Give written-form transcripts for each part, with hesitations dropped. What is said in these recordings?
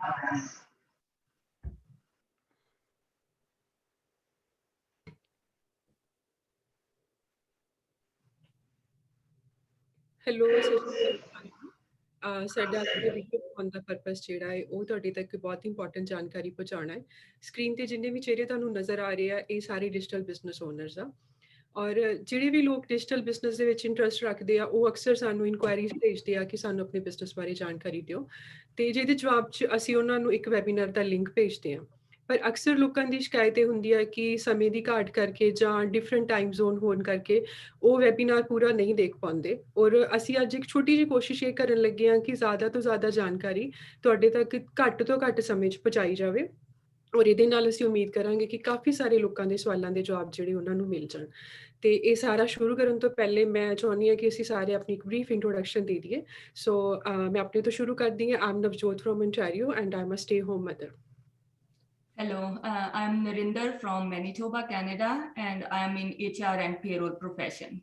Hello ਸਤਿ ਸ਼੍ਰੀ ਅਕਾਲ ਸਾਡਾ ਅੱਜ ਦਾ ਵੀਡੀਓ ਬਣਾਉਣ ਦਾ ਪਰਪਸ ਜਿਹੜਾ ਹੈ ਉਹ ਤੁਹਾਡੇ ਤੱਕ ਬਹੁਤ ਇੰਪੋਰਟੈਂਟ ਜਾਣਕਾਰੀ ਪਹੁੰਚਾਉਣਾ ਹੈ। ਸਕਰੀਨ ਤੇ ਜਿੰਨੇ ਵੀ ਚਿਹਰੇ ਤੁਹਾਨੂੰ ਨਜ਼ਰ ਆ ਰਹੇ ਆ ਇਹ ਸਾਰੇ ਡਿਜੀਟਲ ਬਿਜ਼ਨਸ ਓਨਰਸ ਆ ਔਰ ਜਿਹੜੇ ਵੀ ਲੋਕ ਡਿਜੀਟਲ ਬਿਜ਼ਨਸ ਦੇ ਵਿੱਚ ਇੰਟਰਸਟ ਰੱਖਦੇ ਆ ਉਹ ਅਕਸਰ ਸਾਨੂੰ ਇਨਕੁਆਇਰੀਜ਼ ਭੇਜਦੇ ਆ ਕਿ ਸਾਨੂੰ ਆਪਣੇ ਬਿਜ਼ਨਸ ਬਾਰੇ ਜਾਣਕਾਰੀ ਦਿਓ ਤੇ ਜਿਹਦੇ ਜਵਾਬ 'ਚ ਅਸੀਂ ਉਹਨਾਂ ਨੂੰ ਇੱਕ ਵੈਬੀਨਾਰ ਦਾ ਲਿੰਕ ਭੇਜਦੇ ਹਾਂ। ਪਰ ਅਕਸਰ ਲੋਕਾਂ ਦੀ ਸ਼ਿਕਾਇਤ ਇਹ ਹੁੰਦੀ ਹੈ ਕਿ ਸਮੇਂ ਦੀ ਘਾਟ ਕਰਕੇ ਜਾਂ ਡਿਫਰੈਂਟ ਟਾਈਮ ਜ਼ੋਨ ਹੋਣ ਕਰਕੇ ਉਹ ਵੈਬੀਨਾਰ ਪੂਰਾ ਨਹੀਂ ਦੇਖ ਪਾਉਂਦੇ ਔਰ ਅਸੀਂ ਅੱਜ ਇੱਕ ਛੋਟੀ ਜਿਹੀ ਕੋਸ਼ਿਸ਼ ਇਹ ਕਰਨ ਲੱਗੇ ਹਾਂ ਕਿ ਜ਼ਿਆਦਾ ਤੋਂ ਜ਼ਿਆਦਾ ਜਾਣਕਾਰੀ ਤੁਹਾਡੇ ਤੱਕ ਘੱਟ ਤੋਂ ਘੱਟ ਸਮੇਂ 'ਚ ਪਹੁੰਚਾਈ ਜਾਵੇ ਔਰ ਇਹਦੇ ਨਾਲ ਅਸੀਂ ਉਮੀਦ ਕਰਾਂਗੇ ਕਿ ਕਾਫੀ ਸਾਰੇ ਲੋਕਾਂ ਦੇ ਸਵਾਲਾਂ ਦੇ ਜਵਾਬ ਜਿਹੜੇ ਉਹਨਾਂ ਨੂੰ ਮਿਲ ਜਾਣ। ਤੇ ਇਹ ਸਾਰਾ ਸ਼ੁਰੂ ਕਰਨ ਤੋਂ ਪਹਿਲੇ ਮੈਂ ਚਾਹੁੰਦੀ ਹਾਂ ਕਿ ਅਸੀਂ ਸਾਰੇ ਆਪਣੀ ਇੱਕ ਬਰੀਫ ਇੰਟਰੋਡਕਸ਼ਨ ਦੇ ਦਈਏ। ਸੋ ਮੈਂ ਆਪਣੇ ਤੋਂ ਸ਼ੁਰੂ ਕਰਦੀ ਹਾਂ। I'm Navjot from Ontario and I'm a stay-home mother. Hello, I'm Narinder from Manitoba, Canada, and I am in HR and payroll profession.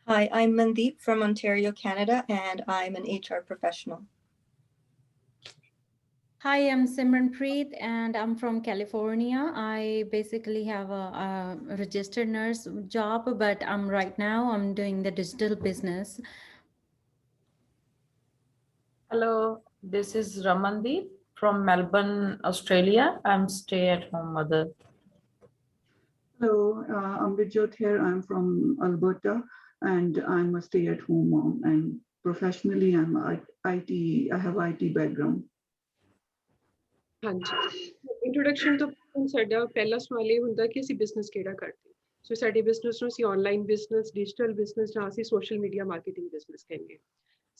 Hi, I'm Mandeep from Ontario, Canada, and I'm an HR professional. Hi, I'm Simranpreet and I'm from California. I basically have a registered nurse job, but right now I'm doing the digital business. Hello, this is Ramandeep from Melbourne, Australia. I'm stay-at-home mother. Hello, I'm Vijot here. I'm from Alberta and I'm a stay-at-home mom, and professionally I'm IT. I have IT background. ਹਾਂਜੀ introduction ਤੋਂ ਸਾਡਾ ਪਹਿਲਾ ਸਵਾਲ ਇਹ ਹੁੰਦਾ ਕਿ ਅਸੀਂ business ਕਿਹੜਾ ਕਰਦੇ। ਸੋ ਸਾਡੇ ਬਿਜ਼ਨਸ ਨੂੰ ਅਸੀਂ ਆਨਲਾਈਨ ਬਿਜ਼ਨਸ, ਡਿਜੀਟਲ ਬਿਜ਼ਨਸ ਜਾਂ ਅਸੀਂ ਸੋਸ਼ਲ ਮੀਡੀਆ ਮਾਰਕੀਟਿੰਗ ਬਿਜ਼ਨਸ ਕਹਿੰਦੇ।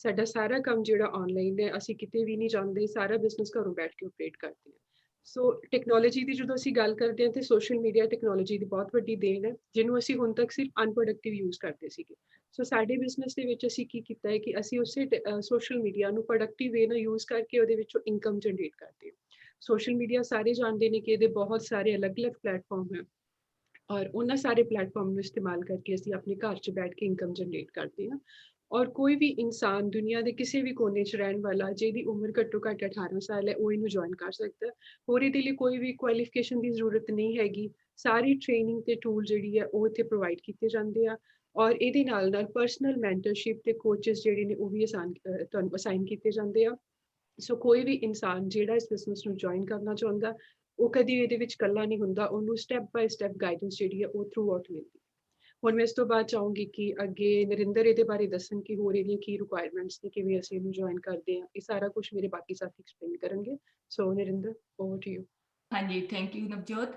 ਸਾਡਾ ਸਾਰਾ ਕੰਮ ਜਿਹੜਾ ਆਨਲਾਈਨ ਹੈ, ਅਸੀਂ ਕਿਤੇ ਵੀ ਨਹੀਂ ਜਾਂਦੇ, ਸਾਰਾ ਬਿਜ਼ਨਸ ਘਰੋਂ ਬੈਠ ਕੇ ਆਪਰੇਟ ਕਰਦੇ ਹਾਂ। ਸੋ ਟੈਕਨੋਲੋਜੀ ਦੀ ਜਦੋਂ ਅਸੀਂ ਗੱਲ ਕਰਦੇ ਹਾਂ ਤੇ ਸੋਸ਼ਲ ਮੀਡੀਆ ਟੈਕਨੋਲੋਜੀ ਦੀ ਬਹੁਤ ਵੱਡੀ ਦੇਣ ਹੈ ਜਿਹਨੂੰ ਅਸੀਂ ਹੁਣ ਤੱਕ ਸਿਰਫ ਅਨਪ੍ਰੋਡਕਟਿਵ ਯੂਜ਼ ਕਰਦੇ ਸੀਗੇ। ਸੋ ਸਾਡੇ ਬਿਜ਼ਨਸ ਦੇ ਵਿੱਚ ਅਸੀਂ ਕੀ ਕੀਤਾ ਹੈ ਕਿ ਅਸੀਂ ਉਸੇ ਸੋਸ਼ਲ ਮੀਡੀਆ ਨੂੰ ਪ੍ਰੋਡਕਟਿਵ ਵੇ ਨਾਲ ਯੂਜ਼ ਕਰਕੇ ਉਹਦੇ ਵਿੱਚੋਂ ਇਨਕਮ ਜਨਰੇਟ ਕਰਦੇ ਹਾਂ। ਸੋਸ਼ਲ ਮੀਡੀਆ ਸਾਰੇ ਜਾਣਦੇ ਨੇ ਕਿ ਇਹਦੇ ਬਹੁਤ ਸਾਰੇ ਅਲੱਗ-ਅਲੱਗ ਪਲੇਟਫਾਰਮ ਹੈ ਔਰ ਉਹਨਾਂ ਸਾਰੇ ਪਲੇਟਫਾਰਮ ਨੂੰ ਇਸਤੇਮਾਲ ਕਰਕੇ ਅਸੀਂ ਆਪਣੇ ਘਰ 'ਚ ਬੈਠ ਕੇ ਇਨਕਮ ਜਨਰੇਟ ਕਰਦੇ ਹਾਂ। ਔਰ ਕੋਈ ਵੀ ਇਨਸਾਨ ਦੁਨੀਆ ਦੇ ਕਿਸੇ ਵੀ ਕੋਨੇ 'ਚ ਰਹਿਣ ਵਾਲਾ ਜਿਹਦੀ ਉਮਰ ਘੱਟੋ ਘੱਟ 18 ਸਾਲ ਹੈ ਉਹ ਇਹਨੂੰ ਜੁਆਇਨ ਕਰ ਸਕਦਾ। ਹੋਰ ਇਹਦੇ ਲਈ ਕੋਈ ਵੀ ਕੁਆਲੀਫਿਕੇਸ਼ਨ ਦੀ ਜ਼ਰੂਰਤ ਨਹੀਂ ਹੈਗੀ। ਸਾਰੀ ਟ੍ਰੇਨਿੰਗ ਤੇ ਟੂਲ ਜਿਹੜੀ ਹੈ ਉਹ ਇੱਥੇ ਪ੍ਰੋਵਾਈਡ ਕੀਤੇ ਜਾਂਦੇ ਆ ਔਰ ਇਹਦੇ ਨਾਲ ਪਰਸਨਲ ਮੈਂਟਰਸ਼ਿਪ ਤੇ ਕੋਚਿਸ ਜਿਹੜੇ ਨੇ ਉਹ ਵੀ ਤੁਹਾਨੂੰ ਅਸਾਈਨ ਕੀਤੇ ਜਾਂਦੇ ਆ। ਸੋ ਕੋਈ ਵੀ ਇਨਸਾਨ ਜਿਹੜਾ ਇਸ ਬਿਜ਼ਨਸ ਨੂੰ ਜੁਆਇਨ ਕਰਨਾ ਚਾਹੁੰਦਾ ਉਹ ਕਦੀ ਇਹਦੇ ਵਿੱਚ ਇਕੱਲਾ ਨਹੀਂ ਹੁੰਦਾ, ਉਹਨੂੰ ਸਟੈਪ ਬਾਏ ਸਟੈਪ ਗਾਈਡੈਂਸ ਜਿਹੜੀ ਹੈ ਉਹ ਥਰੂ ਆਊਟ ਮਿਲਦੀ। ਹੁਣ ਮੈਂ ਇਸ ਤੋਂ ਬਾਅਦ ਚਾਹੂੰਗੀ ਕਿ ਅੱਗੇ ਨਰਿੰਦਰ ਇਹਦੇ ਬਾਰੇ ਦੱਸਣ ਕਿ ਹੋਰ ਇਹਦੀਆਂ ਕੀ ਰਿਕੁਆਇਰਮੈਂਟਸ ਨੇ, ਕਿਵੇਂ ਅਸੀਂ ਇਹਨੂੰ ਜੁਆਇਨ ਕਰਦੇ ਹਾਂ। ਇਹ ਸਾਰਾ ਕੁਝ ਮੇਰੇ ਬਾਕੀ ਸਾਥੀ ਐਕਸਪਲੇਨ ਕਰਨਗੇ। ਸੋ ਨਰਿੰਦਰ, ਓਵਰ ਟੂ ਯੂ। ਹਾਂਜੀ, ਥੈਂਕ ਯੂ ਨਵਜੋਤ।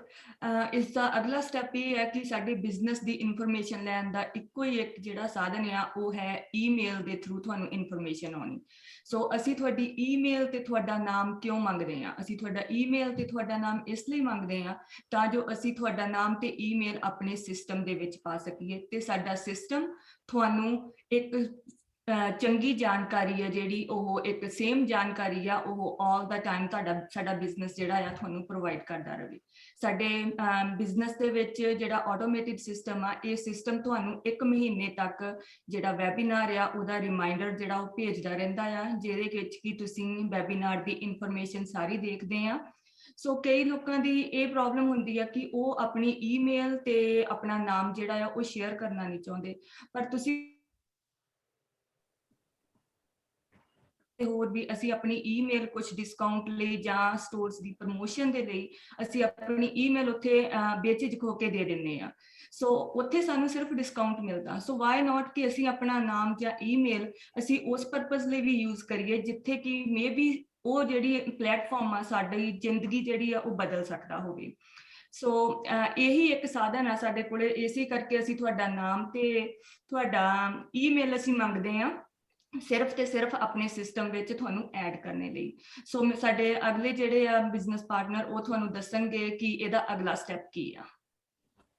ਇਸ ਦਾ ਅਗਲਾ ਸਟੈਪ ਇਹ ਹੈ ਕਿ ਸਾਡੇ ਬਿਜ਼ਨਸ ਦੀ ਇਨਫੋਰਮੇਸ਼ਨ ਲੈਣ ਦਾ ਇੱਕੋ ਹੀ ਇੱਕ ਜਿਹੜਾ ਸਾਧਨ ਆ ਉਹ ਹੈ ਈਮੇਲ ਦੇ ਥਰੂ ਤੁਹਾਨੂੰ ਇਨਫੋਰਮੇਸ਼ਨ ਆਉਣੀ। ਸੋ ਅਸੀਂ ਤੁਹਾਡੀ ਈਮੇਲ ਤੇ ਤੁਹਾਡਾ ਨਾਮ ਕਿਉਂ ਮੰਗਦੇ ਹਾਂ? ਅਸੀਂ ਤੁਹਾਡਾ ਈਮੇਲ ਤੇ ਤੁਹਾਡਾ ਨਾਮ ਇਸ ਲਈ ਮੰਗਦੇ ਹਾਂ ਤਾਂ ਜੋ ਅਸੀਂ ਤੁਹਾਡਾ ਨਾਮ ਤੇ ਈਮੇਲ ਆਪਣੇ ਸਿਸਟਮ ਦੇ ਵਿੱਚ ਪਾ ਸਕੀਏ ਤੇ ਸਾਡਾ ਸਿਸਟਮ ਤੁਹਾਨੂੰ ਇੱਕ ਚੰਗੀ ਜਾਣਕਾਰੀ ਹੈ ਜਿਹੜੀ ਉਹ ਇੱਕ ਸੇਮ ਜਾਣਕਾਰੀ ਆ ਉਹ ਆਲ ਦਾ ਟਾਈਮ ਸਾਡਾ ਬਿਜ਼ਨਸ ਜਿਹੜਾ ਆ ਤੁਹਾਨੂੰ ਪ੍ਰੋਵਾਈਡ ਕਰਦਾ ਰਹੇ। ਸਾਡੇ ਬਿਜ਼ਨਸ ਦੇ ਵਿੱਚ ਜਿਹੜਾ ਆਟੋਮੇਟਿਡ ਸਿਸਟਮ ਆ ਇਹ ਸਿਸਟਮ ਤੁਹਾਨੂੰ 1 ਮਹੀਨੇ ਤੱਕ ਜਿਹੜਾ ਵੈਬੀਨਾਰ ਆ ਉਹਦਾ ਰਿਮਾਈਂਡਰ ਜਿਹੜਾ ਉਹ ਭੇਜਦਾ ਰਹਿੰਦਾ ਆ ਜਿਹਦੇ ਵਿੱਚ ਕਿ ਤੁਸੀਂ ਵੈਬੀਨਾਰ ਦੀ ਇਨਫੋਰਮੇਸ਼ਨ ਸਾਰੀ ਦੇਖਦੇ ਆ। ਸੋ ਕਈ ਲੋਕਾਂ ਦੀ ਇਹ ਪ੍ਰੋਬਲਮ ਹੁੰਦੀ ਆ ਕਿ ਉਹ ਆਪਣੀ ਈਮੇਲ ਤੇ ਆਪਣਾ ਨਾਮ ਜਿਹੜਾ ਆ ਉਹ ਸ਼ੇਅਰ ਕਰਨਾ ਨਹੀਂ ਚਾਹੁੰਦੇ, ਪਰ ਤੁਸੀਂ ਹੋਰ ਵੀ ਅਸੀਂ ਆਪਣੀ ਈਮੇਲ ਕੁਝ ਡਿਸਕਾਊਂਟ ਲਈ ਜਾਂ ਸਟੋਰਸ ਦੀ ਪ੍ਰਮੋਸ਼ਨ ਦੇ ਲਈ ਅਸੀਂ ਆਪਣੀ ਈਮੇਲ ਉੱਥੇ ਬੇਝਿਜਕ ਹੋ ਕੇ ਦੇ ਦਿੰਦੇ ਆ। ਸੋ ਉੱਥੇ ਸਾਨੂੰ ਸਿਰਫ ਡਿਸਕਾਊਂਟ ਮਿਲਦਾ। ਸੋ ਵਾਈ ਨਾਟ ਕਿ ਅਸੀਂ ਆਪਣਾ ਨਾਮ ਜਾਂ ਈਮੇਲ ਅਸੀਂ ਉਸ ਪਰਪਸ ਲਈ ਵੀ ਯੂਜ਼ ਕਰੀਏ ਜਿੱਥੇ ਕਿ ਮੇ ਬੀ ਉਹ ਜਿਹੜੀ ਪਲੇਟਫਾਰਮ ਆ ਸਾਡੀ ਜ਼ਿੰਦਗੀ ਜਿਹੜੀ ਆ ਉਹ ਬਦਲ ਸਕਦਾ ਹੋਵੇ। ਸੋ ਇਹੀ ਇੱਕ ਸਾਧਨ ਆ ਸਾਡੇ ਕੋਲੇ, ਇਸੇ ਕਰਕੇ ਅਸੀਂ ਤੁਹਾਡਾ ਨਾਮ ਤੇ ਤੁਹਾਡਾ ਈਮੇਲ ਅਸੀਂ ਮੰਗਦੇ ਆ ਸਿਰਫ ਤੇ ਸਿਰਫ ਆਪਣੇ ਸਿਸਟਮ ਵਿੱਚ ਤੁਹਾਨੂੰ ਐਡ ਕਰਨੇ ਲਈ। ਸੋ ਸਾਡੇ ਅਗਲੇ ਜਿਹੜੇ ਆ ਬਿਜ਼ਨਸ ਪਾਰਟਨਰ ਉਹ ਤੁਹਾਨੂੰ ਦੱਸਣਗੇ ਕਿ ਇਹਦਾ ਅਗਲਾ ਸਟੈਪ ਕੀ ਆ।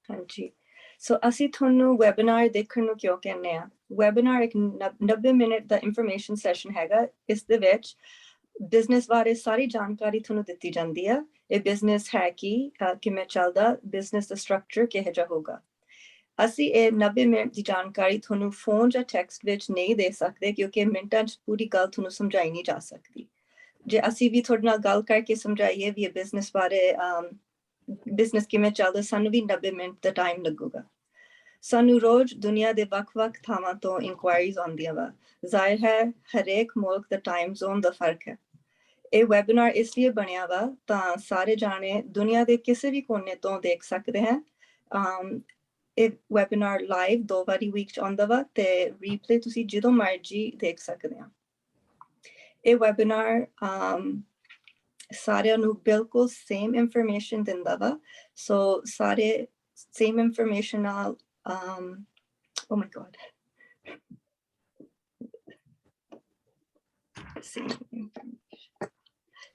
ਹਾਂਜੀ, ਸੋ ਅਸੀਂ ਤੁਹਾਨੂੰ ਵੈਬੀਨਾਰ ਦੇਖਣ ਨੂੰ ਕਿਉਂ ਕਹਿੰਦੇ ਆ? ਵੈਬੀਨਾਰ ਇੱਕ 90 ਮਿੰਟ ਦਾ ਇਨਫੋਰਮੇਸ਼ਨ ਸੈਸ਼ਨ ਹੈਗਾ। ਇਸ ਦੇ ਵਿੱਚ ਬਿਜ਼ਨਸ ਬਾਰੇ ਸਾਰੀ ਜਾਣਕਾਰੀ ਤੁਹਾਨੂੰ ਦਿੱਤੀ ਜਾਂਦੀ ਆ। ਇਹ ਬਿਜ਼ਨਸ ਹੈ ਕਿਵੇਂ ਚੱਲਦਾ, ਬਿਜ਼ਨਸ ਦਾ ਸਟਰਕਚਰ ਕਿਹੋ ਜਿਹਾ ਹੋਗਾ। ਅਸੀਂ ਇਹ 90 ਮਿੰਟ ਦੀ ਜਾਣਕਾਰੀ ਤੁਹਾਨੂੰ ਫੋਨ ਜਾਂ ਟੈਕਸਟ ਵਿੱਚ ਨਹੀਂ ਦੇ ਸਕਦੇ ਕਿਉਂਕਿ ਮਿੰਟਾਂ 'ਚ ਪੂਰੀ ਗੱਲ ਤੁਹਾਨੂੰ ਸਮਝਾਈ ਨਹੀਂ ਜਾ ਸਕਦੀ। ਜੇ ਅਸੀਂ ਵੀ ਤੁਹਾਡੇ ਨਾਲ ਗੱਲ ਕਰਕੇ ਸਮਝਾਈਏ ਵੀ ਇਹ ਬਿਜ਼ਨਸ ਬਾਰੇ ਬਿਜ਼ਨਸ ਕਿਵੇਂ ਚੱਲਦਾ, ਸਾਨੂੰ ਵੀ 90 ਮਿੰਟ ਦਾ ਟਾਈਮ ਲੱਗੂਗਾ। ਸਾਨੂੰ ਰੋਜ਼ ਦੁਨੀਆ ਦੇ ਵੱਖ-ਵੱਖ ਥਾਵਾਂ ਤੋਂ ਇਨਕੁਆਇਰੀਜ਼ ਆਉਂਦੀਆਂ ਵਾ। ਜ਼ਾਹਿਰ ਹੈ ਹਰੇਕ ਮੁਲਕ ਦਾ ਟਾਈਮ ਜ਼ੋਨ ਦਾ ਫਰਕ ਹੈ। ਇਹ ਵੈਬਿਨਾਰ ਇਸ ਲਈ ਬਣਿਆ ਵਾ ਤਾਂ ਸਾਰੇ ਜਾਣੇ ਦੁਨੀਆ ਦੇ ਕਿਸੇ ਵੀ ਕੋਨੇ ਤੋਂ ਦੇਖ ਸਕਦੇ ਹਨ। ਇਹ ਵੈਬਿਨਾਰ ਲਾਈਵ 2 ਵਾਰੀ ਵੀਕ 'ਚ ਆਉਂਦਾ ਵਾ ਤੇ ਰੀਪਲੇ ਤੁਸੀਂ ਜਦੋਂ ਮਰਜ਼ੀ ਦੇਖ ਸਕਦੇ ਆ। ਇਹ ਵੈਬਿਨਾਰ ਸਾਰਿਆਂ ਨੂੰ ਬਿਲਕੁਲ ਸੇਮ ਇਨਫੋਰਮੇਸ਼ਨ ਦਿੰਦਾ ਵਾ, ਸੋ ਸਾਰੇ same information ਨਾਲ oh my god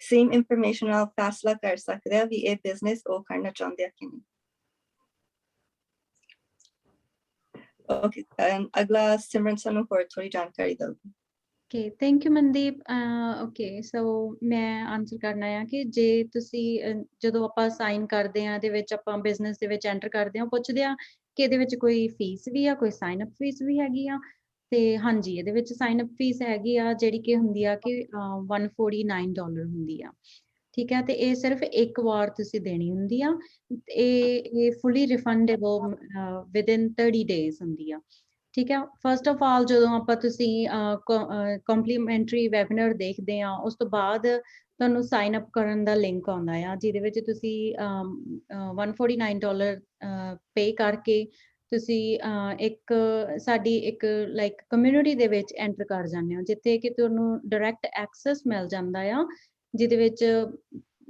same information ਨਾਲ ਫੈਸਲਾ ਕਰ ਸਕਦੇ ਆ ਵੀ ਇਹ ਬਿਜ਼ਨਸ ਉਹ ਕਰਨਾ ਚਾਹੁੰਦੇ ਆ ਕਿ ਨਹੀਂ। ਓਕੇ, ਅਗਲਾ ਸਿਮਰਨ ਸਾਨੂੰ ਹੋਰ ਥੋੜੀ ਜਾਣਕਾਰੀ ਦਿਓ। Okay, thank you Mandeep. Okay, so ਮੈਂ ਆਨਸਰ ਕਰਨਾ ਆ ਕਿ ਜੇ ਤੁਸੀਂ ਜਦੋਂ ਆਪਾਂ ਸਾਈਨ ਕਰਦੇ ਆ ਇਹਦੇ ਵਿੱਚ ਆਪਾਂ ਬਿਜ਼ਨਸ ਦੇ ਵਿੱਚ ਐਂਟਰ ਕਰਦੇ ਆ, ਪੁੱਛਦੇ ਆ ਕਿ ਇਹਦੇ ਵਿੱਚ ਕੋਈ ਫੀਸ ਵੀ ਆ, ਕੋਈ ਸਾਈਨ ਅਪ ਫੀਸ ਵੀ ਹੈਗੀ ਆ। ਤੇ ਹਾਂਜੀ, ਇਹਦੇ ਵਿੱਚ ਸਾਈਨ ਅਪ ਫੀਸ ਹੈਗੀ ਆ ਜਿਹੜੀ ਕਿ ਹੁੰਦੀ ਆ ਕਿ $149 ਹੁੰਦੀ ਆ। ਠੀਕ ਹੈ, ਤੇ ਇਹ ਸਿਰਫ ਇੱਕ ਵਾਰ ਤੁਸੀਂ ਦੇਣੀ ਹੁੰਦੀ ਆ। ਇਹ ਫੁੱਲੀ ਰਿਫੰਡੇਬਲ ਵਿਦਿਨ 30 ਡੇਜ਼ ਹੁੰਦੀ ਆ। ਠੀਕ ਹੈ, ਫਸਟ ਆਫ ਆਲ ਜਦੋਂ ਆਪਾਂ ਤੁਸੀਂ ਕੰਪਲੀਮੈਂਟਰੀ ਵੈਬਿਨਾਰ ਦੇਖਦੇ ਆ, ਉਸ ਤੋਂ ਬਾਅਦ ਤੁਹਾਨੂੰ ਸਾਈਨ ਅਪ ਕਰਨ ਦਾ ਲਿੰਕ ਆਉਂਦਾ ਆ, ਜਿਹਦੇ ਵਿੱਚ ਤੁਸੀਂ $149 ਪੇ ਕਰਕੇ ਤੁਸੀਂ ਸਾਡੀ ਇੱਕ ਲਾਈਕ ਕਮਿਊਨਿਟੀ ਦੇ ਵਿੱਚ ਐਂਟਰ ਕਰ ਜਾਂਦੇ ਹੋ, ਜਿੱਥੇ ਕਿ ਤੁਹਾਨੂੰ ਡਾਇਰੈਕਟ ਐਕਸੈਸ ਮਿਲ ਜਾਂਦਾ ਆ, ਜਿਹਦੇ ਵਿੱਚ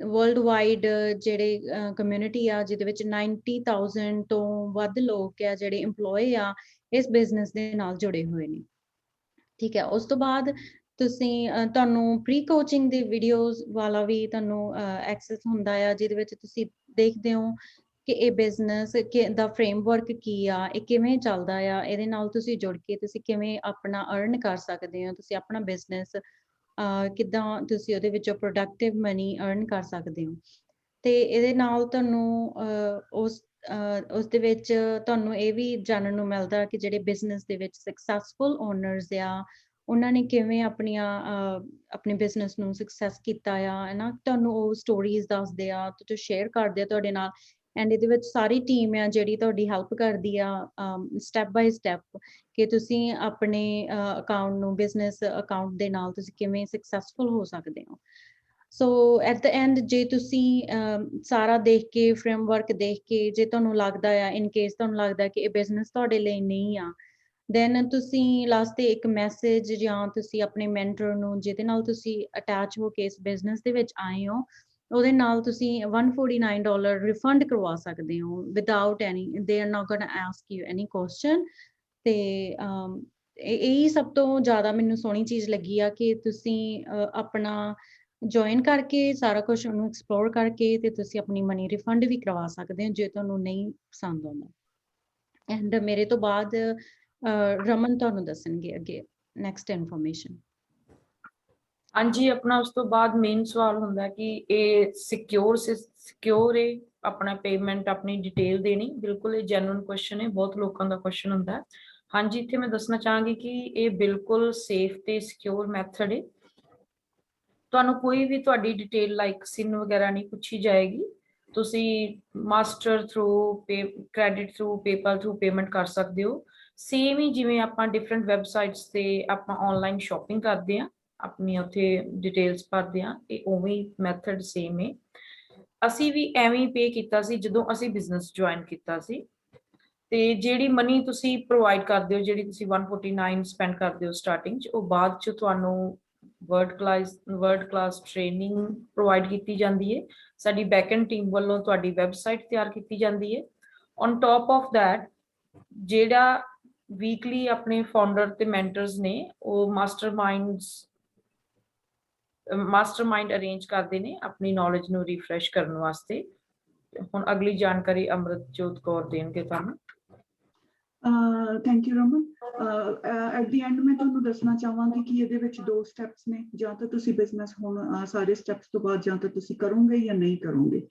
ਵਰਲਡ ਵਾਈਡ ਜਿਹੜੇ ਕਮਿਊਨਿਟੀ ਆ, ਜਿਹਦੇ ਵਿੱਚ 90,000 ਤੋਂ ਵੱਧ ਲੋਕ ਆ ਜਿਹੜੇ EMPLOYE ਆ ਇਸ ਬਿਜ਼ਨਸ ਦੇ ਨਾਲ ਜੁੜੇ ਹੋਏ ਨੇ। ਠੀਕ ਹੈ, ਉਸ ਤੋਂ ਬਾਅਦ ਤੁਸੀਂ ਤੁਹਾਨੂੰ ਪ੍ਰੀ ਕੋਚਿੰਗ ਦੇ ਵੀਡੀਓਜ਼ ਵਾਲਾ ਵੀ ਤੁਹਾਨੂੰ ਐਕਸੈਸ ਹੁੰਦਾ ਆ, ਜਿਹਦੇ ਵਿੱਚ ਤੁਸੀਂ ਦੇਖਦੇ ਹੋ ਕਿ ਇਹ ਬਿਜ਼ਨਸ ਦਾ ਫਰੇਮਵਰਕ ਕੀ ਆ, ਇਹ ਕਿਵੇਂ ਚੱਲਦਾ ਆ, ਇਹਦੇ ਨਾਲ ਤੁਸੀਂ ਜੁੜ ਕੇ ਤੁਸੀਂ ਕਿਵੇਂ ਆਪਣਾ ਅਰਨ ਕਰ ਸਕਦੇ ਹੋ, ਤੁਸੀਂ ਆਪਣਾ ਬਿਜ਼ਨਸ ਕਿੱਦਾਂ ਤੁਸੀਂ ਉਹਦੇ ਵਿੱਚੋਂ ਪ੍ਰੋਡਕਟਿਵ ਮਨੀ ਅਰਨ ਕਰ ਸਕਦੇ ਹੋ। ਤੇ ਇਹਦੇ ਨਾਲ ਤੁਹਾਨੂੰ ਉਸ ਦੇ ਵਿੱਚ ਤੁਹਾਨੂੰ ਇਹ ਵੀ ਜਾਣਨ ਨੂੰ ਮਿਲਦਾ ਕਿ ਜਿਹੜੇ ਬਿਜ਼ਨਸ ਦੇ ਵਿੱਚ ਸਕਸੈਸਫੁਲ ਓਨਰਸ ਆ, ਉਹਨਾਂ ਨੇ ਕਿਵੇਂ ਆਪਣੇ ਬਿਜ਼ਨਸ ਨੂੰ ਸਕਸੈਸ ਕੀਤਾ ਆ, ਹੈ ਨਾ। ਤੁਹਾਨੂੰ ਉਹ ਸਟੋਰੀਜ਼ ਦੱਸਦੇ ਆ ਤੇ ਸ਼ੇਅਰ ਕਰਦੇ ਆ ਤੁਹਾਡੇ ਨਾਲ, ਐਂਡ ਇਹਦੇ ਵਿੱਚ ਸਾਰੀ ਟੀਮ ਆ ਜਿਹੜੀ ਤੁਹਾਡੀ ਹੈਲਪ ਕਰਦੀ ਆ ਸਟੈਪ ਬਾਈ ਸਟੈਪ ਕਿ ਤੁਸੀਂ ਆਪਣੇ ਅਕਾਊਂਟ ਨੂੰ ਬਿਜ਼ਨਸ ਅਕਾਊਂਟ ਦੇ ਨਾਲ ਤੁਸੀਂ ਕਿਵੇਂ ਸਕਸੈਸਫੁਲ ਹੋ ਸਕਦੇ ਹੋ। ਸੋ ਐਟ ਦ ਐਂਡ ਜੇ ਤੁਸੀਂ ਸਾਰਾ ਦੇਖ ਕੇ ਫਰੇਮਵਰਕ ਦੇਖ ਕੇ ਜੇ ਤੁਹਾਨੂੰ ਲੱਗਦਾ ਆ, ਇਨ ਕੇਸ ਤੁਹਾਨੂੰ ਲੱਗਦਾ ਕਿ ਇਹ ਬਿਜ਼ਨਸ ਤੁਹਾਡੇ ਲਈ ਨਹੀਂ ਆ, ਦੈਨ ਤੁਸੀਂ ਲਾਸਟ ਤੇ ਇੱਕ ਮੈਸੇਜ ਜਾਂ ਤੁਸੀਂ ਆਪਣੇ ਮੈਂਟਰ ਨੂੰ ਜਿਹਦੇ ਨਾਲ ਤੁਸੀਂ ਅਟੈਚ ਹੋ ਕੇ ਇਸ ਬਿਜ਼ਨਸ ਦੇ ਵਿੱਚ ਆਏ ਹੋ, ਉਹਦੇ ਨਾਲ ਤੁਸੀਂ $149 ਰਿਫੰਡ ਕਰਵਾ ਸਕਦੇ ਹੋ without any, they are not going to ask you any question. ਤੇ ਇਹੀ ਸਭ ਤੋਂ ਜ਼ਿਆਦਾ ਮੈਨੂੰ ਸੋਹਣੀ ਚੀਜ਼ ਲੱਗੀ ਆ ਕਿ ਤੁਸੀਂ ਆਪਣਾ ਜੁਆਇਨ ਕਰਕੇ ਸਾਰਾ ਕੁਝ ਉਹਨੂੰ ਐਕਸਪਲੋਰ ਕਰਕੇ ਤੇ ਤੁਸੀਂ ਆਪਣੀ ਮਨੀ ਰਿਫੰਡ ਵੀ ਕਰਵਾ ਸਕਦੇ ਹੋ ਜੇ ਤੁਹਾਨੂੰ ਨਹੀਂ ਪਸੰਦ ਆਉਂਦਾ। ਐਂਡ ਮੇਰੇ ਤੋਂ ਬਾਅਦ ਰਮਨ ਤੁਹਾਨੂੰ ਦੱਸਣਗੇ ਅੱਗੇ ਨੈਕਸਟ ਇਨਫੋਰਮੇਸ਼ਨ। ਹਾਂਜੀ, ਆਪਣਾ ਉਸ ਤੋਂ ਬਾਅਦ ਮੇਨ ਸਵਾਲ ਹੁੰਦਾ ਕਿ ਇਹ ਸਿਕਿਉਰ ਹੈ ਆਪਣਾ ਪੇਮੈਂਟ ਆਪਣੀ ਡਿਟੇਲ ਦੇਣੀ। ਬਿਲਕੁਲ ਇਹ ਜੈਨੂਇਨ ਕੁਐਸਚਨ ਹੈ, ਬਹੁਤ ਲੋਕਾਂ ਦਾ ਕੁਐਸਚਨ ਹੁੰਦਾ ਹੈ। ਹਾਂਜੀ, ਇੱਥੇ ਮੈਂ ਦੱਸਣਾ ਚਾਹਾਂਗੀ ਕਿ ਇਹ ਬਿਲਕੁਲ ਸੇਫ ਤੇ ਸਿਕਿਉਰ ਮੈਥਡ ਹੈ। ਤੁਹਾਨੂੰ ਕੋਈ ਵੀ ਤੁਹਾਡੀ ਡਿਟੇਲ ਲਾਈਕ ਸਿਨ ਵਗੈਰਾ ਨਹੀਂ ਪੁੱਛੀ ਜਾਏਗੀ। ਤੁਸੀਂ master through credit through PayPal through payment ਕਰ ਸਕਦੇ ਹੋ, ਸੇਮ ਹੀ ਜਿਵੇਂ ਆਪਾਂ ਡਿਫਰੈਂਟ ਵੈਬਸਾਈਟਸ ਤੇ ਆਪਾਂ ਆਨਲਾਈਨ ਸ਼ਾਪਿੰਗ ਕਰਦੇ ਆ, ਆਪਣੀ ਉੱਥੇ ਡਿਟੇਲਸ ਭਰਦੇ ਆ, ਇਹ ਉਵੇਂ ਹੀ ਮੈਥਡ ਸੇਮ ਹੈ। ਅਸੀਂ ਵੀ ਐਵੇਂ ਹੀ ਪੇ ਕੀਤਾ ਸੀ ਜਦੋਂ ਅਸੀਂ ਬਿਜ਼ਨਸ ਜੁਆਇਨ ਕੀਤਾ ਸੀ। ਤੇ ਜਿਹੜੀ ਮਨੀ ਤੁਸੀਂ ਪ੍ਰੋਵਾਈਡ ਕਰਦੇ ਹੋ, ਜਿਹੜੀ ਤੁਸੀਂ 149 ਸਪੈਂਡ ਕਰਦੇ ਹੋ ਸਟਾਰਟਿੰਗ 'ਚ, ਉਹ ਬਾਅਦ 'ਚ ਤੁਹਾਨੂੰ ਵਰਲਡ ਕਲਾਸ ਟ੍ਰੇਨਿੰਗ ਪ੍ਰੋਵਾਈਡ ਕੀਤੀ ਜਾਂਦੀ ਹੈ। ਸਾਡੀ ਬੈਕਐਂਡ ਟੀਮ ਵੱਲੋਂ ਤੁਹਾਡੀ ਵੈਬਸਾਈਟ ਤਿਆਰ ਕੀਤੀ ਜਾਂਦੀ ਹੈ। ਔਨ ਟੌਪ ਆਫ ਦੈਟ ਜਿਹੜਾ ਵੀਕਲੀ ਆਪਣੇ ਫਾਊਂਡਰ ਤੇ ਮੈਂਟਰਸ ਨੇ ਉਹ ਮਾਸਟਰਮਾਈਂਡ ਅਰੇਂਜ ਕਰਦੇ ਨੇ ਆਪਣੀ ਨੌਲੇਜ ਨੂੰ ਰਿਫਰੈਸ਼ ਕਰਨ ਵਾਸਤੇ। ਹੁਣ ਅਗਲੀ ਜਾਣਕਾਰੀ ਅਮਰਤਜੋਤ ਕੌਰ ਦੇਣਗੇ ਤੁਹਾਨੂੰ। Thank you Raman. At the and ਮੈਂ ਤੁਹਾਨੂੰ ਦੱਸਣਾ ਚਾਹਾਂਗੀ ਕਿ ਇਹਦੇ ਵਿੱਚ 2 ਸਟੈਪਸ ਨੇ, ਜਾਂ ਤਾਂ ਤੁਸੀਂ ਬਿਜ਼ਨਸ ਹੁਣ ਸਾਰੇ ਸਟੈਪਸ ਤੋਂ ਬਾਅਦ ਜਾਂ ਤਾਂ ਤੁਸੀਂ ਕਰੋਗੇ ਜਾਂ ਨਹੀਂ ਕਰੋਗੇ।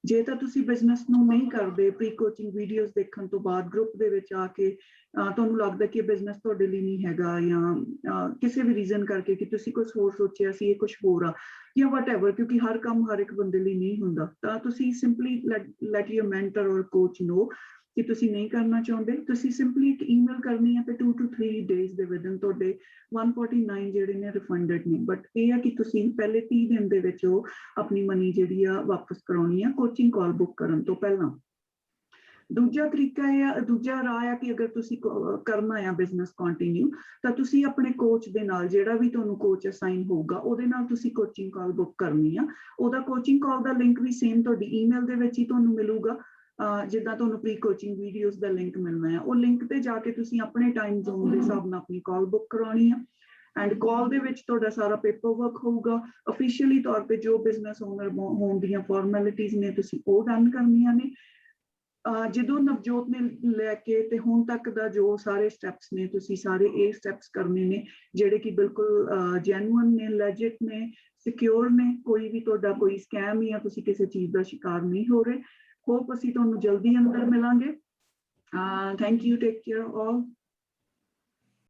ਜੇ ਤਾਂ ਤੁਸੀਂ ਬਿਜ਼ਨਸ ਨੂੰ ਨਹੀਂ ਕਰਦੇ, ਪ੍ਰੀ ਕੋਚਿੰਗ ਵੀਡੀਓਜ਼ ਦੇਖਣ ਤੋਂ ਬਾਅਦ ਗਰੁੱਪ ਦੇ ਵਿੱਚ ਆ ਕੇ ਤੁਹਾਨੂੰ ਲੱਗਦਾ ਕਿ ਬਿਜ਼ਨਸ ਤੁਹਾਡੇ ਲਈ ਨਹੀਂ ਹੈਗਾ, ਜਾਂ ਕਿਸੇ ਵੀ ਰੀਜ਼ਨ ਕਰਕੇ ਕਿ ਤੁਸੀਂ ਕੁਝ ਹੋਰ ਸੋਚਿਆ ਸੀ, ਇਹ ਕੁਝ ਹੋਰ ਆ, ਜਾਂ ਵਟਐਵਰ, ਕਿਉਂਕਿ ਹਰ ਕੰਮ ਹਰ ਇੱਕ ਬੰਦੇ ਲਈ ਨਹੀਂ ਹੁੰਦਾ, ਤਾਂ ਤੁਸੀਂ ਸਿੰਪਲੀ ਲੈਟ ਯੂਰ ਮੈਂਟਰ ਔਰ ਕੋਚ ਨੋ ਕਿ ਤੁਸੀਂ ਨਹੀਂ ਕਰਨਾ ਚਾਹੁੰਦੇ। ਤੁਸੀਂ ਸਿੰਪਲੀ ਇੱਕ ਈਮੇਲ ਕਰਨੀ ਹੈ ਤੇ 2 to 3 ਡੇਜ਼ ਦੇ ਵਿਦਨ ਤੁਹਾਡੇ 149 ਜਿਹੜੇ ਨੇ ਰਿਫੰਡਡ ਨੇ। ਬਟ ਇਹ ਆ ਕਿ ਤੁਸੀਂ ਪਹਿਲੇ 30 ਦਿਨ ਦੇ ਵਿੱਚ ਉਹ ਆਪਣੀ ਮਨੀ ਜਿਹੜੀ ਆ ਵਾਪਸ ਕਰਾਉਣੀ ਆ ਕੋਚਿੰਗ ਕਾਲ ਬੁੱਕ ਕਰਨ ਤੋਂ ਪਹਿਲਾਂ। ਦੂਜਾ ਤਰੀਕਾ ਇਹ ਆ, ਦੂਜਾ ਰਾਹ ਆ ਕਿ ਅਗਰ ਤੁਸੀਂ ਕਰਨਾ ਆ ਬਿਜ਼ਨਸ ਕੰਟੀਨਿਊ, ਤਾਂ ਤੁਸੀਂ ਆਪਣੇ ਕੋਚ ਦੇ ਨਾਲ, ਜਿਹੜਾ ਵੀ ਤੁਹਾਨੂੰ ਕੋਚ ਅਸਾਈਨ ਹੋਊਗਾ, ਉਹਦੇ ਨਾਲ ਤੁਸੀਂ ਕੋਚਿੰਗ ਕਾਲ ਬੁੱਕ ਕਰਨੀ ਆ। ਉਹਦਾ ਕੋਚਿੰਗ ਕਾਲ ਦਾ ਲਿੰਕ ਵੀ ਸੇਮ ਤੁਹਾਡੀ ਈਮੇਲ ਦੇ ਵਿੱਚ ਹੀ ਤੁਹਾਨੂੰ ਮਿਲੂਗਾ, ਜਿੱਦਾਂ ਤੁਹਾਨੂੰ ਪ੍ਰੀ ਕੋਚਿੰਗ ਵੀਡੀਓਜ਼ ਦਾ ਲਿੰਕ ਮਿਲਣਾ ਆ। ਉਹ ਲਿੰਕ ਤੇ ਜਾ ਕੇ ਤੁਸੀਂ ਆਪਣੇ ਟਾਈਮ ਜ਼ੋਨ ਦੇ ਹਿਸਾਬ ਨਾਲ ਆਪਣੀ ਕਾਲ ਬੁੱਕ ਕਰਾਉਣੀ ਆ। ਐਂਡ ਕਾਲ ਦੇ ਵਿੱਚ ਤੁਹਾਡਾ ਸਾਰਾ ਪੇਪਰ ਵਰਕ ਹੋਊਗਾ। ਅਫੀਸ਼ੀਅਲੀ ਤੌਰ ਤੇ ਜੋ ਬਿਜ਼ਨਸ ਓਨਰ ਹੋਣ ਦੀਆਂ ਫਾਰਮੈਲਿਟੀਜ਼ ਨੇ ਤੁਸੀਂ ਉਹ ਡਨ ਕਰਨੀਆਂ ਨੇ। ਜਦੋਂ ਨਵਜੋਤ ਨੇ ਲੈ ਕੇ ਤੇ ਹੁਣ ਤੱਕ ਦਾ ਜੋ ਸਾਰੇ ਸਟੈਪਸ ਨੇ, ਤੁਸੀਂ ਸਾਰੇ ਇਹ ਸਟੈਪਸ ਕਰਨੇ ਨੇ ਜਿਹੜੇ ਕਿ ਬਿਲਕੁਲ ਜੈਨੂਅਨ ਨੇ, ਲੈਜਿਟ ਨੇ, ਸਿਕਿਉਰ ਨੇ। ਕੋਈ ਵੀ ਤੁਹਾਡਾ ਕੋਈ ਸਕੈਮ ਜਾਂ ਤੁਸੀਂ ਕਿਸੇ ਚੀਜ਼ ਦਾ ਸ਼ਿਕਾਰ ਨਹੀਂ ਹੋ ਰਹੇ। ਹੋਪ ਅਸੀਂ ਤੁਹਾਨੂੰ ਜਲਦੀ ਅੰਦਰ ਮਿਲਾਂਗੇ। Thank you, take care all.